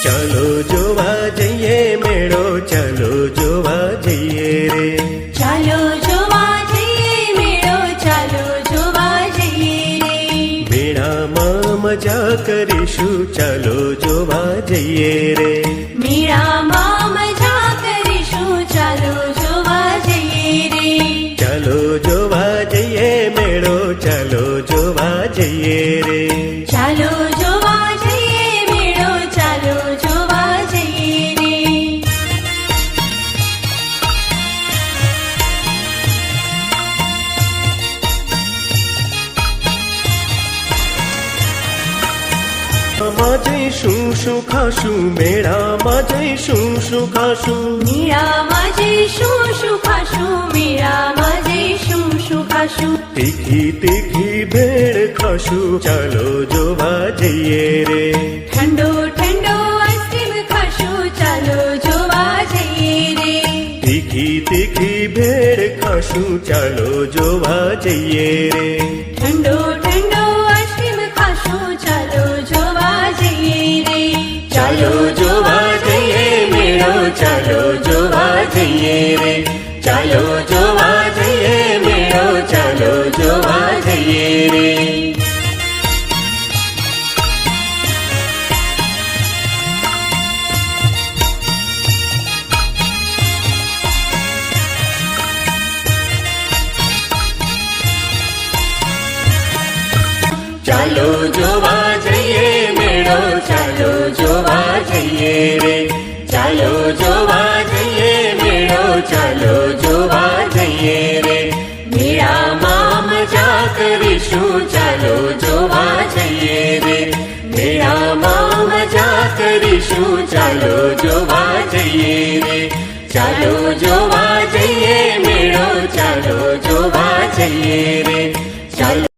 ચાલો જોવા જઈએ મેળો, ચાલો જોવા જઈએ રે. ચાલો જોવા જઈએ મેળો, ચાલો જોવા જઈએ રે. મેળામાં મજા કરીશું, ચાલો જોવા જઈએ રે. મેળામાં મજા કરીશું, ચાલો જોવા જઈએ રે. ચાલો જોવા જઈએ મેળો, ચાલો જોવા જઈએ રે. ચાલો જોવા જઈએ મેળો, ચાલો જોવા જઈએ રે. મેળામાં જઈશું શું ખાશું, મેળામાં જઈશું શું ખાશું. મેળામાં જઈશું શું ખાશું, મેળામાં જઈશું શું ખાશું. તીખી તીખી ભેળ ખાશું, ચાલો જોવા જઈએ રે. ઠંડો ઠંડો આઈસ્ક્રીમ ખાશું, ચાલો જોવા જઈએ રે. તીખી તીખી ભેળ ખાશું, ચાલો જોવા જઈએ રે. ઠંડો ઠંડો આઈસ્ક્રીમ ખાશું, ચાલો જોવા જઈએ રે. ચાલો જોવા જઈએ મેળો, ચાલો જોવા જઈએ રે. ચાલો જોવા જઈએ મેળો, ચાલો જોવા જઈએ રે. ચાલો જોવા જઈએ મેળો, ચાલો જોવા જઈએ રે. ચાલો જોવા જઈએ મેળો, ચાલો જોવા જઈએ રે. મેળામાં મજા કરીશું, ચાલો જોવા જઈએ રે. મેળામાં મજા કરીશું, ચાલો જોવા જઈએ રે. ચાલો જોવા જઈએ મેળો, ચાલો જોવા જઈએ રે. ચાલો